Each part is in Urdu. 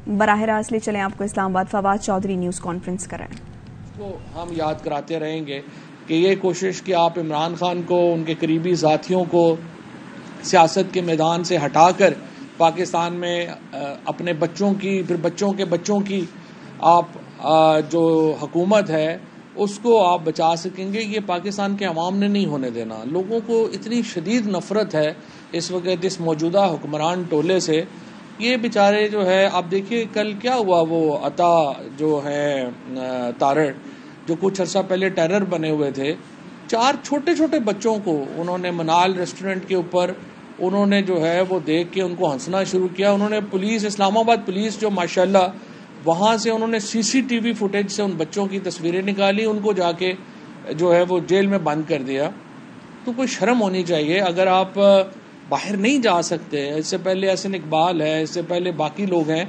براہ راست لے چلیں آپ کو اسلام آباد. فواد چودھری نیوز کانفرنس کر رہے ہیں. تو ہم یاد کراتے رہیں گے کہ یہ کوشش کہ آپ عمران خان کو ان کے قریبی ساتھیوں کو سیاست کے میدان سے ہٹا کر پاکستان میں اپنے بچوں کی پھر بچوں کے بچوں کی آپ جو حکومت ہے اس کو آپ بچا سکیں گے، یہ پاکستان کے عوام نے نہیں ہونے دینا. لوگوں کو اتنی شدید نفرت ہے اس وقت اس موجودہ حکمران ٹولے سے. یہ بیچارے جو ہے آپ دیکھیے کل کیا ہوا، وہ عطا جو ہے تارڑ جو کچھ عرصہ پہلے ٹیرر بنے ہوئے تھے، 4 چھوٹے چھوٹے بچوں کو انہوں نے منال ریسٹورنٹ کے اوپر انہوں نے جو ہے وہ دیکھ کے ان کو ہنسنا شروع کیا. انہوں نے پولیس، اسلام آباد پولیس جو ماشاءاللہ وہاں سے انہوں نے CCTV فوٹیج سے ان بچوں کی تصویریں نکالی، ان کو جا کے جو ہے وہ جیل میں بند کر دیا. تو کوئی شرم ہونی چاہیے. اگر آپ باہر نہیں جا سکتے، اس سے پہلے حسن اقبال ہے، اس سے پہلے باقی لوگ ہیں،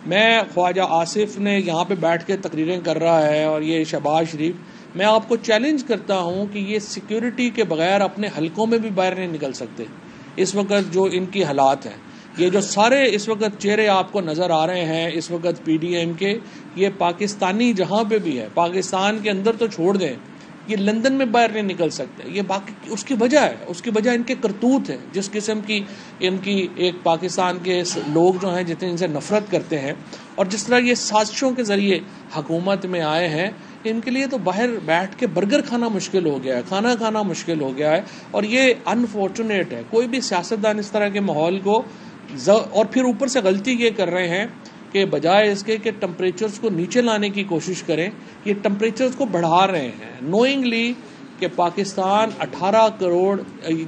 میں خواجہ آصف نے یہاں پہ بیٹھ کے تقریریں کر رہا ہے اور یہ شہباز شریف، میں آپ کو چیلنج کرتا ہوں کہ یہ سیکیورٹی کے بغیر اپنے حلقوں میں بھی باہر نہیں نکل سکتے اس وقت جو ان کی حالات ہیں. یہ جو سارے اس وقت چہرے آپ کو نظر آ رہے ہیں اس وقت PDM کے، یہ پاکستانی جہاں پہ بھی ہے، پاکستان کے اندر تو چھوڑ دیں، یہ لندن میں باہر نہیں نکل سکتے. یہ باقی اس کی وجہ ہے، اس کی وجہ ان کے کرتوت ہیں، جس قسم کی ان کی ایک پاکستان کے لوگ جو ہیں جتنے ان سے نفرت کرتے ہیں اور جس طرح یہ سازشوں کے ذریعے حکومت میں آئے ہیں، ان کے لیے تو باہر بیٹھ کے برگر کھانا مشکل ہو گیا ہے، کھانا کھانا مشکل ہو گیا ہے. اور یہ انفارچونیٹ ہے. کوئی بھی سیاستدان اس طرح کے ماحول کو، اور پھر اوپر سے غلطی یہ کر رہے ہیں کہ بجائے اس کے کہ ٹمپریچرز کو نیچے لانے کی کوشش کریں، یہ ٹمپریچرز کو بڑھا رہے ہیں نوئنگلی کہ پاکستان 18 کروڑ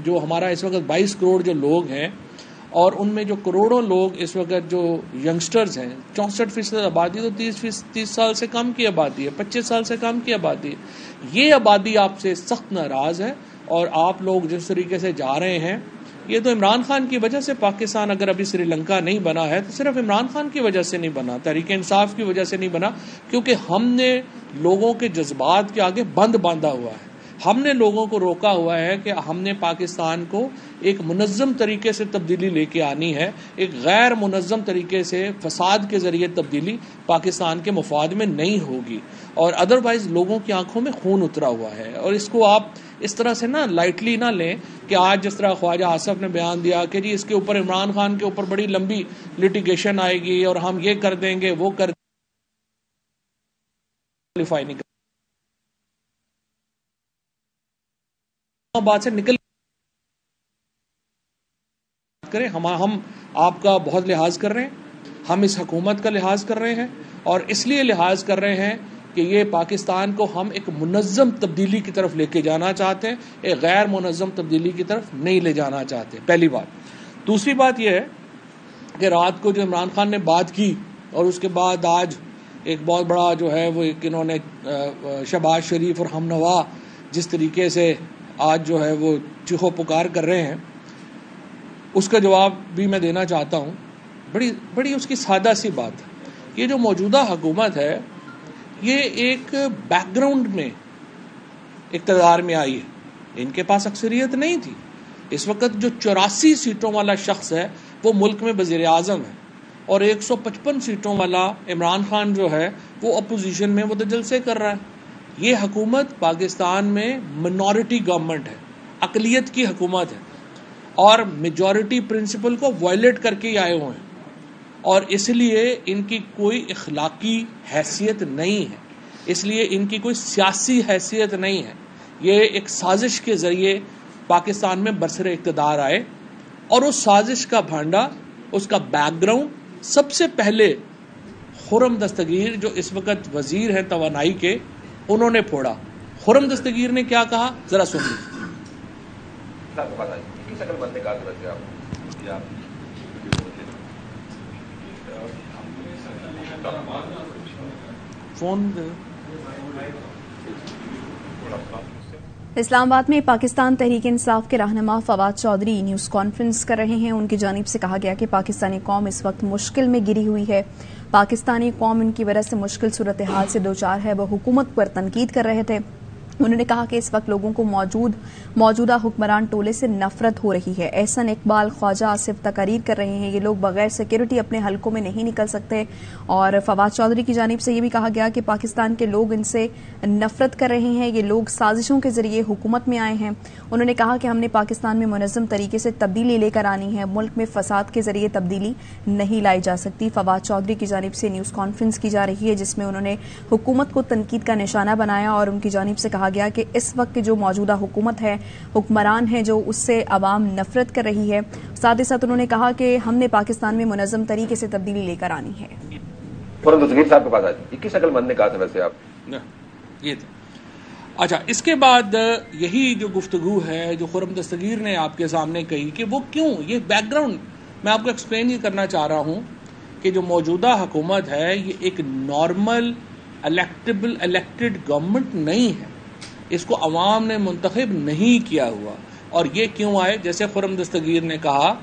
جو ہمارا اس وقت 22 کروڑ جو لوگ ہیں اور ان میں جو کروڑوں لوگ اس وقت جو ینگسٹرز ہیں، 64% آبادی، تو 30 سال سے کم کی آبادی ہے، 25 سال سے کم کی آبادی ہے. یہ آبادی آپ سے سخت ناراض ہے اور آپ لوگ جس طریقے سے جا رہے ہیں، یہ تو عمران خان کی وجہ سے پاکستان اگر ابھی سری لنکا نہیں بنا ہے تو صرف عمران خان کی وجہ سے نہیں بنا، تحریک انصاف کی وجہ سے نہیں بنا، کیونکہ ہم نے لوگوں کے جذبات کے آگے بند باندھا ہوا ہے. ہم نے لوگوں کو روکا ہوا ہے کہ ہم نے پاکستان کو ایک منظم طریقے سے تبدیلی لے کے آنی ہے. ایک غیر منظم طریقے سے فساد کے ذریعے تبدیلی پاکستان کے مفاد میں نہیں ہوگی، اور ادروائز لوگوں کی آنکھوں میں خون اترا ہوا ہے. اور اس کو آپ اس طرح سے نا لائٹلی نہ لیں کہ آج جس طرح خواجہ آصف نے بیان دیا کہ جی اس کے اوپر عمران خان کے اوپر بڑی لمبی لٹیگیشن آئے گی اور ہم یہ کر دیں گے وہ کر نہیں بات سے نکل کریں. ہم آپ کا بہت لحاظ کر رہے ہیں، ہم اس حکومت کا لحاظ کر رہے ہیں، اور اس لیے لحاظ کر رہے ہیں کہ یہ پاکستان کو ہم ایک منظم تبدیلی کی طرف لے کے جانا چاہتے ہیں، ایک غیر منظم تبدیلی کی طرف نہیں لے جانا چاہتے. پہلی بات. دوسری بات یہ ہے کہ رات کو جو عمران خان نے بات کی اور اس کے بعد آج ایک بہت بڑا جو ہے وہ ایک انہوں نے شہباز شریف اور ہم نوا جس طریقے سے آج جو ہے وہ چیخو پکار کر رہے ہیں، اس کا جواب بھی میں دینا چاہتا ہوں. بڑی اس کی سادہ سی بات ہے. یہ جو موجودہ حکومت ہے یہ ایک بیک گراؤنڈ میں اقتدار میں آئی ہے، ان کے پاس اکثریت نہیں تھی. اس وقت جو 84 سیٹوں والا شخص ہے وہ ملک میں وزیر اعظم ہے، اور 155 سیٹوں والا عمران خان جو ہے وہ اپوزیشن میں متجلسے کر رہا ہے. یہ حکومت پاکستان میں منورٹی گورنمنٹ ہے، اقلیت کی حکومت ہے، اور میجورٹی پرنسپل کو وائلیٹ کر کے ہی آئے ہوئے ہیں، اور اس لیے ان کی کوئی اخلاقی حیثیت نہیں ہے، اس لیے ان کی کوئی سیاسی حیثیت نہیں ہے. یہ ایک سازش کے ذریعے پاکستان میں برسر اقتدار آئے، اور اس سازش کا بھانڈا، اس کا بیک گراؤنڈ سب سے پہلے خرم دستگیر جو اس وقت وزیر ہیں توانائی کے، انہوں نے پھوڑا. خرم دستگیر نے کیا کہا ذرا سن لیجیے. فون اسلام آباد میں پاکستان تحریک انصاف کے رہنما فواد چودھری نیوز کانفرنس کر رہے ہیں. ان کی جانب سے کہا گیا کہ پاکستانی قوم اس وقت مشکل میں گری ہوئی ہے. پاکستانی قوم ان کی وجہ سے مشکل صورتحال سے دوچار ہے. وہ حکومت پر تنقید کر رہے تھے. انہوں نے کہا کہ اس وقت لوگوں کو موجودہ حکمران ٹولے سے نفرت ہو رہی ہے۔ احسن اقبال، خواجہ آصف تقاریر کر رہے ہیں، یہ لوگ بغیر سیکورٹی اپنے حلقوں میں نہیں نکل سکتے۔ اور فواد چودھری کی جانب سے یہ بھی کہا گیا کہ پاکستان کے لوگ ان سے نفرت کر رہے ہیں، یہ لوگ سازشوں کے ذریعے حکومت میں آئے ہیں۔ انہوں نے کہا کہ ہم نے پاکستان میں منظم طریقے سے تبدیلی لے کر آنی ہے، ملک میں فساد کے ذریعے تبدیلی نہیں لائی جا سکتی۔ فواد چودھری کی جانب سے نیوز کانفرنس کی جا رہی ہے جس میں انہوں نے حکومت کو تنقید کا نشانہ بنایا اور ان کی جانب سے کہا گیا کہ اس وقت جو موجودہ حکومت ہے، حکمران ہے جو اس سے عوام نفرت کر رہی ہے۔ ساتھ ہی ساتھ انہوں نے کہا کہ ہم نے پاکستان میں منظم طریقے سے تبدیلی لے کر آنی ہے۔ خرم دستگیر صاحب کے پاس آئے، کس عقل مند نے کہا تھا ویسے آپ؟ یہ تھا۔ اچھا، اس کے بعد یہی جو گفتگو ہے جو خرم دستگیر نے آپ کے سامنے کہی کہ وہ کیوں، یہ بیک گراؤنڈ میں آپ کو ایکسپلین یہ کرنا چاہ رہا ہوں کہ جو موجودہ حکومت ہے یہ ایک نارمل الیکٹڈ گورنمنٹ نہیں ہے، اس کو عوام نے منتخب نہیں کیا ہوا۔ اور یہ کیوں آئے؟ جیسے خرم دستگیر نے کہا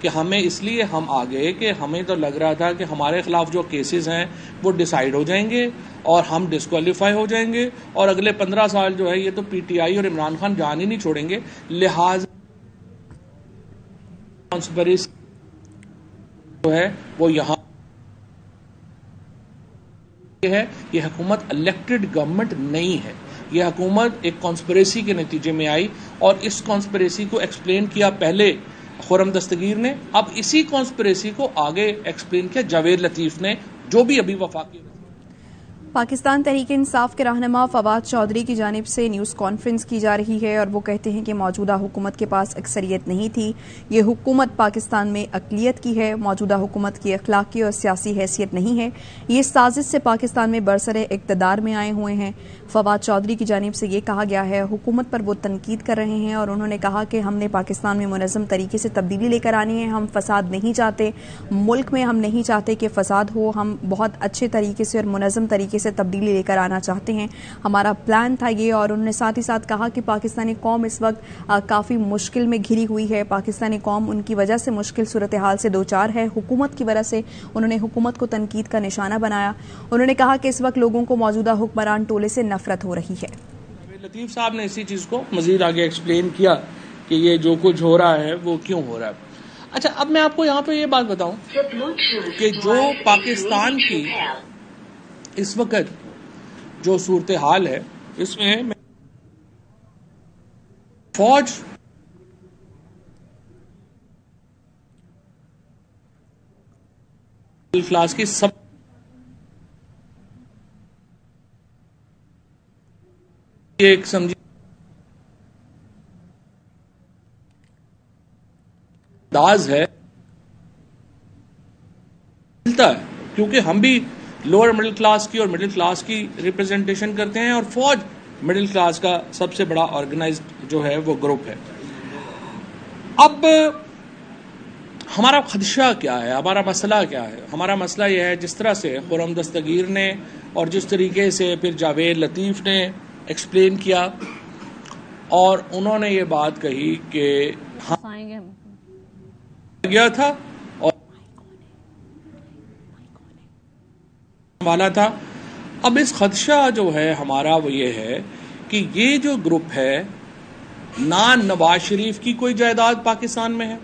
کہ ہمیں اس لیے ہم آگے کہ ہمیں تو لگ رہا تھا کہ ہمارے خلاف جو کیسز ہیں وہ ڈیسائیڈ ہو جائیں گے اور ہم ڈسکوالیفائی ہو جائیں گے اور اگلے 15 سال جو ہے یہ تو پی ٹی آئی اور عمران خان جان ہی نہیں چھوڑیں گے، لہٰذا کانسپریسی جو ہے وہ یہاں ہے۔ یہ حکومت الیکٹڈ گورنمنٹ نہیں ہے، یہ حکومت ایک کانسپریسی کے نتیجے میں آئی اور اس کانسپریسی کو ایکسپلین کیا پہلے خرم دستگیر نے، اب اسی کانسپریسی کو آگے ایکسپلین کیا جاوید لطیف نے، جو بھی ابھی وفاقی۔ پاکستان تحریک انصاف کے رہنما فواد چودھری کی جانب سے نیوز کانفرنس کی جا رہی ہے اور وہ کہتے ہیں کہ موجودہ حکومت کے پاس اکثریت نہیں تھی، یہ حکومت پاکستان میں اقلیت کی ہے، موجودہ حکومت کی اخلاقی اور سیاسی حیثیت نہیں ہے، یہ سازش سے پاکستان میں برسر اقتدار میں آئے ہوئے ہیں۔ فواد چودھری کی جانب سے یہ کہا گیا ہے، حکومت پر وہ تنقید کر رہے ہیں اور انہوں نے کہا کہ ہم نے پاکستان میں منظم طریقے سے تبدیلی لے کر آنی ہے، ہم فساد نہیں چاہتے، ملک میں ہم نہیں چاہتے کہ فساد ہو، ہم بہت اچھے طریقے سے اور منظم طریقے سے تبدیلی لے کر آنا چاہتے ہیں، ہمارا پلان تھا یہ۔ اور انہوں نے ساتھ ہی ساتھ کہا کہ پاکستانی قوم اس وقت کافی مشکل میں گھری ہوئی ہے، پاکستانی قوم ان کی وجہ سے مشکل صورتحال سے دوچار ہے، حکومت کی وجہ سے۔ انہوں نے حکومت کو تنقید کا نشانہ بنایا، انہوں نے کہا کہ اس وقت لوگوں کو موجودہ حکمران ٹولے سے نفرت ہو رہی ہے۔ لطیف صاحب نے اسی چیز کو مزید آگے ایکسپلین کیا کہ یہ جو کچھ ہو رہا ہے وہ کیوں ہو رہا ہے۔ اچھا، اب میں آپ کو یہاں پہ یہ بات بتاؤں کہ جو پاکستان کی اس وقت جو صورتحال ہے اس میں فوج کلاس کی سب ایک سمجھی انداز ہے ملتا ہے، کیونکہ ہم بھی لوور مڈل کلاس کی اور مڈل کلاس کی ریپرزنٹیشن کرتے ہیں اور فوج مڈل کلاس کا سب سے بڑا آرگنائزڈ جو ہے وہ گروپ ہے۔ اب ہمارا خدشہ کیا ہے، ہمارا مسئلہ کیا ہے؟ ہمارا مسئلہ یہ ہے جس طرح سے خرم دستگیر نے اور جس طریقے سے پھر جاوید لطیف نے ایکسپلین کیا اور انہوں نے یہ بات کہی کہ گیا تھا اور والا تھا۔ اب اس خدشہ جو ہے ہمارا وہ یہ ہے کہ یہ جو گروپ ہے، نہ نواز شریف کی کوئی جائیداد پاکستان میں ہے،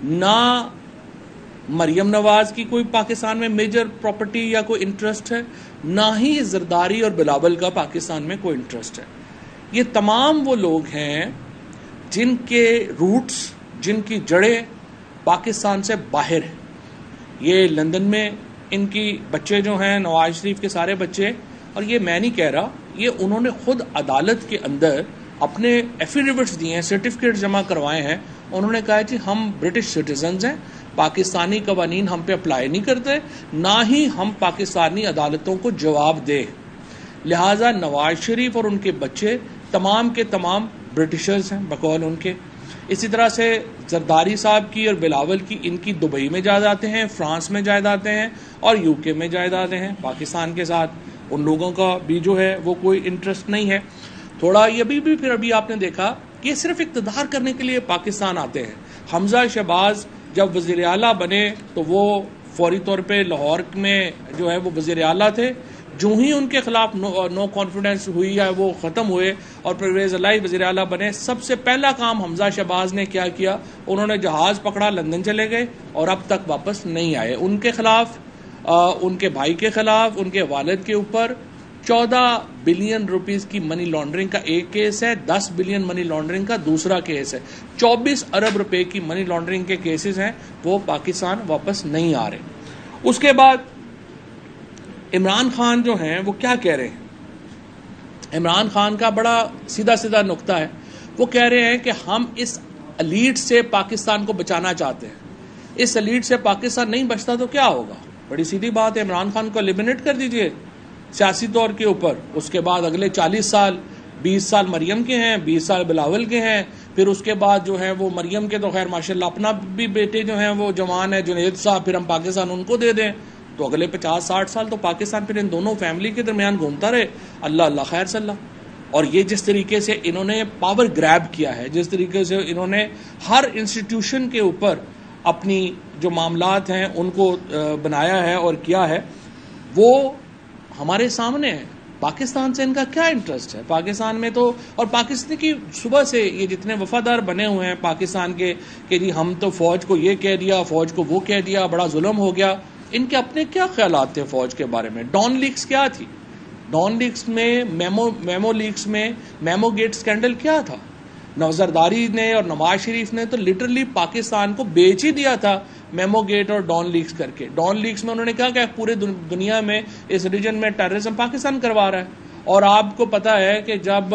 نہ مریم نواز کی کوئی پاکستان میں میجر پراپرٹی یا کوئی انٹرسٹ ہے، نہ ہی زرداری اور بلاول کا پاکستان میں کوئی انٹرسٹ ہے۔ یہ تمام وہ لوگ ہیں جن کے روٹس، جن کی جڑیں پاکستان سے باہر ہیں۔ یہ لندن میں ان کی بچے جو ہیں، نواز شریف کے سارے بچے، اور یہ میں نہیں کہہ رہا، یہ انہوں نے خود عدالت کے اندر اپنے ایفیڈیوٹس دیے ہیں، سرٹیفکیٹ جمع کروائے ہیں، انہوں نے کہا کہ ہم برٹش سٹیزنز ہیں، پاکستانی قوانین ہم پہ اپلائی نہیں کرتے، نہ ہی ہم پاکستانی عدالتوں کو جواب دیں، لہٰذا نواز شریف اور ان کے بچے تمام کے تمام برٹشرز ہیں بقول ان کے۔ اسی طرح سے زرداری صاحب کی اور بلاول کی، ان کی دبئی میں جائیدادیں ہیں، فرانس میں جائیدادیں ہیں اور یو کے میں جائیدادیں ہیں۔ پاکستان کے ساتھ ان لوگوں کا بھی جو ہے وہ کوئی انٹرسٹ نہیں ہے۔ تھوڑا یہ بھی پھر ابھی آپ نے دیکھا کہ صرف اقتدار کرنے کے لیے پاکستان آتے ہیں۔ حمزہ شہباز جب وزیر اعلیٰ بنے تو وہ فوری طور پہ لاہور میں جو ہے وہ وزیر اعلیٰ تھے، جو ہی ان کے خلاف نو کانفیڈنس ہوئی ہے وہ ختم ہوئے اور پرویز الہی وزیر اعلیٰ بنے، سب سے پہلا کام حمزہ شہباز نے کیا کیا؟ انہوں نے جہاز پکڑا، لندن چلے گئے اور اب تک واپس نہیں آئے۔ ان کے خلاف، ان کے بھائی کے خلاف، ان کے والد کے اوپر 14 بلین روپیز کی منی لانڈرنگ کا ایک کیس ہے، 10 بلین منی لانڈرنگ کا دوسرا کیس ہے، 24 ارب روپے کی منی لانڈرنگ کے کیسز ہیں، وہ پاکستان واپس نہیں آ رہے۔ اس کے بعد عمران خان جو ہیں وہ کیا کہہ رہے ہیں؟ عمران خان کا بڑا سیدھا سیدھا نقطہ ہے، وہ کہہ رہے ہیں کہ ہم اس ایلیٹ سے پاکستان کو بچانا چاہتے ہیں، اس ایلیٹ سے پاکستان نہیں بچتا تو کیا ہوگا؟ بڑی سیدھی بات ہے، عمران خان کو ایلیمنیٹ کر دیجئے سیاسی طور کے اوپر، اس کے بعد اگلے 40 سال 20 سال مریم کے ہیں، 20 سال بلاول کے ہیں، پھر اس کے بعد جو ہے وہ مریم کے تو خیر ماشاءاللہ اپنا بھی بیٹے جو ہیں وہ جوان ہے، جنید صاحب، پھر ہم پاکستان ان کو دے دیں تو اگلے 50-60 سال تو پاکستان پھر ان دونوں فیملی کے درمیان گھومتا رہے، اللہ اللہ خیر صلی اللہ۔ اور یہ جس طریقے سے انہوں نے پاور گریب کیا ہے، جس طریقے سے انہوں نے ہر انسٹیٹیوشن کے اوپر اپنی جو معاملات ہیں ان کو بنایا ہے اور کیا ہے، وہ ہمارے سامنے ہے۔ پاکستان سے ان کا کیا انٹرسٹ ہے؟ پاکستان میں تو، اور پاکستان کی صبح سے یہ جتنے وفادار بنے ہوئے ہیں پاکستان کے کہ جی ہم تو فوج کو یہ کہہ دیا، فوج کو وہ کہہ دیا، بڑا ظلم ہو گیا، ان کے اپنے کیا خیالات تھے فوج کے بارے میں؟ ڈان لیکس کیا تھی؟ ڈان لیکس میں، میمو لیکس میں میمو گیٹ سکینڈل کیا تھا؟ زرداری نے اور نواز شریف نے تو لٹرلی پاکستان کو بیچ ہی دیا تھا میمو گیٹ اور ڈان لیکس کر کے۔ ڈان لیکس میں انہوں نے کہا کہ پورے دنیا میں اس ریجن میں ٹیررزم پاکستان کروا رہا ہے۔ اور آپ کو پتا ہے کہ جب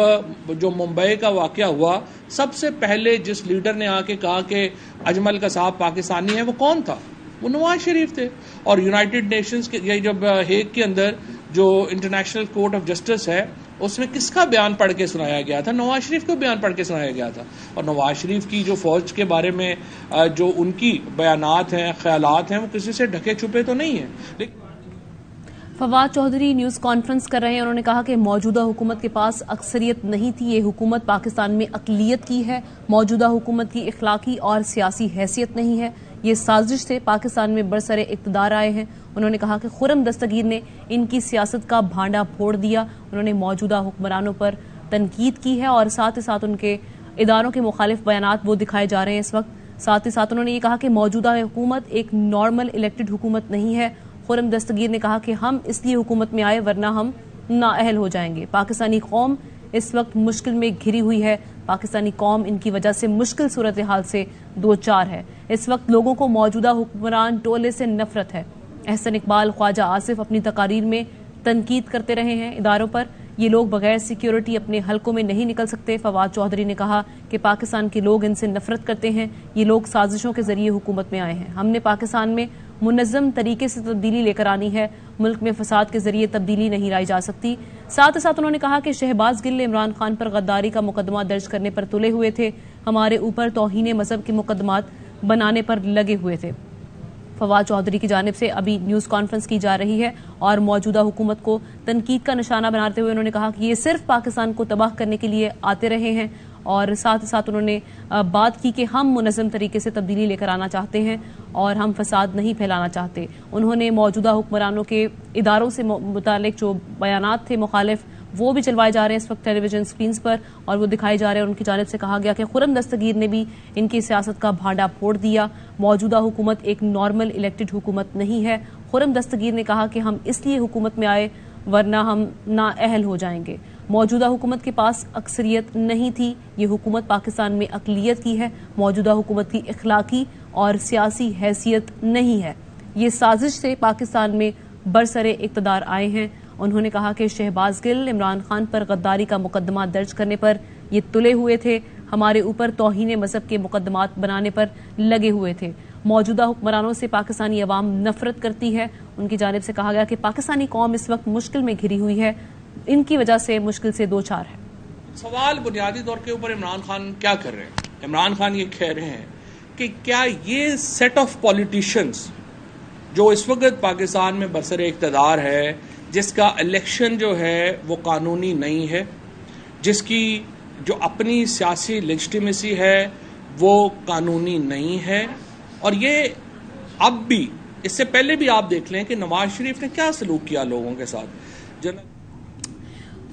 جو ممبئی کا واقعہ ہوا، سب سے پہلے جس لیڈر نے آ کے کہا کہ اجمل کا صاحب پاکستانی ہے، وہ کون تھا؟ وہ نواز شریف تھے۔ اور یونائٹڈ نیشنز کے جب ہیگ کے اندر جو انٹرنیشنل کورٹ آف جسٹس ہے، اس میں کس کا بیان پڑھ کے سنایا گیا تھا؟ نواز شریف کو بیان پڑھ کے سنایا گیا تھا۔ اور نواز شریف کی جو فوج کے بارے میں جو ان کی بیانات ہیں، خیالات ہیں، وہ کسی سے ڈھکے چھپے تو نہیں ہیں۔ فواد چودھری نیوز کانفرنس کر رہے ہیں، انہوں نے کہا کہ موجودہ حکومت کے پاس اکثریت نہیں تھی، یہ حکومت پاکستان میں اقلیت کی ہے، موجودہ حکومت کی اخلاقی اور سیاسی حیثیت نہیں ہے، یہ سازش سے پاکستان میں برسر اقتدار آئے ہیں۔ انہوں نے کہا کہ خرم دستگیر نے ان کی سیاست کا بھانڈا پھوڑ دیا، انہوں نے موجودہ حکمرانوں پر تنقید کی ہے اور ساتھ ہی ساتھ ان کے اداروں کے مخالف بیانات وہ دکھائے جا رہے ہیں اس وقت۔ ساتھ ہی ساتھ انہوں نے یہ کہا کہ موجودہ حکومت ایک نارمل الیکٹڈ حکومت نہیں ہے۔ خرم دستگیر نے کہا کہ ہم اس لیے حکومت میں آئے ورنہ ہم نااہل ہو جائیں گے۔ پاکستانی قوم اس وقت مشکل میں گھری ہوئی ہے، پاکستانی قوم ان کی وجہ سے مشکل صورتحال سے دوچار ہے۔ اس وقت لوگوں کو موجودہ حکمران ٹولے سے نفرت ہے۔ احسن اقبال، خواجہ آصف اپنی تقاریر میں تنقید کرتے رہے ہیں اداروں پر، یہ لوگ بغیر سیکیورٹی اپنے حلقوں میں نہیں نکل سکتے۔ فواد چودھری نے کہا کہ پاکستان کے لوگ ان سے نفرت کرتے ہیں، یہ لوگ سازشوں کے ذریعے حکومت میں آئے ہیں۔ ہم نے پاکستان میں منظم طریقے سے تبدیلی لے کر آنی ہے، ملک میں فساد کے ذریعے تبدیلی نہیں لائی جا سکتی۔ ساتھ ساتھ انہوں نے کہا کہ شہباز گل عمران خان پر غداری کا مقدمہ درج کرنے پر تلے ہوئے تھے، ہمارے اوپر توہین مذہب کے مقدمات بنانے پر لگے ہوئے تھے۔ فواد چودھری کی جانب سے ابھی نیوز کانفرنس کی جا رہی ہے اور موجودہ حکومت کو تنقید کا نشانہ بناتے ہوئے انہوں نے کہا کہ یہ صرف پاکستان کو تباہ کرنے کے لیے آتے رہے ہیں، اور ساتھ ساتھ انہوں نے بات کی کہ ہم منظم طریقے سے تبدیلی لے کر آنا چاہتے ہیں اور ہم فساد نہیں پھیلانا چاہتے۔ انہوں نے موجودہ حکمرانوں کے اداروں سے متعلق جو بیانات تھے مخالف، وہ بھی چلوائے جا رہے ہیں اس وقت ٹیلی ویژن سکرینز پر اور وہ دکھائے جا رہے ہیں۔ ان کی جانب سے کہا گیا کہ خرم دستگیر نے بھی ان کی سیاست کا بھانڈا پھوڑ دیا، موجودہ حکومت ایک نارمل الیکٹڈ حکومت نہیں ہے۔ خرم دستگیر نے کہا کہ ہم اس لیے حکومت میں آئے ورنہ ہم نااہل ہو جائیں گے۔ موجودہ حکومت کے پاس اکثریت نہیں تھی، یہ حکومت پاکستان میں اقلیت کی ہے، موجودہ حکومت کی اخلاقی اور سیاسی حیثیت نہیں ہے، یہ سازش سے پاکستان میں برسر اقتدار آئے ہیں۔ انہوں نے کہا کہ شہباز گل عمران خان پر غداری کا مقدمہ درج کرنے پر یہ تلے ہوئے تھے، ہمارے اوپر توہین مذہب کے مقدمات بنانے پر لگے ہوئے تھے۔ موجودہ حکمرانوں سے پاکستانی عوام نفرت کرتی ہے۔ ان کی جانب سے کہا گیا کہ پاکستانی قوم اس وقت مشکل میں گھری ہوئی ہے، ان کی وجہ سے مشکل سے دوچار ہے۔ سوال بنیادی طور کے اوپر عمران خان کیا کر رہے ہیں؟ عمران خان یہ کہہ رہے ہیں کہ کیا یہ سیٹ آف پولیٹیشنز جو اس وقت پاکستان میں برسر اقتدار ہے، جس کا الیکشن جو ہے وہ قانونی نہیں ہے، جس کی جو اپنی سیاسی لیجٹیمیسی ہے وہ قانونی نہیں ہے، اور یہ اب بھی، اس سے پہلے بھی آپ دیکھ لیں کہ نواز شریف نے کیا سلوک کیا لوگوں کے ساتھ۔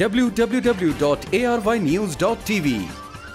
www.arYnews.tv।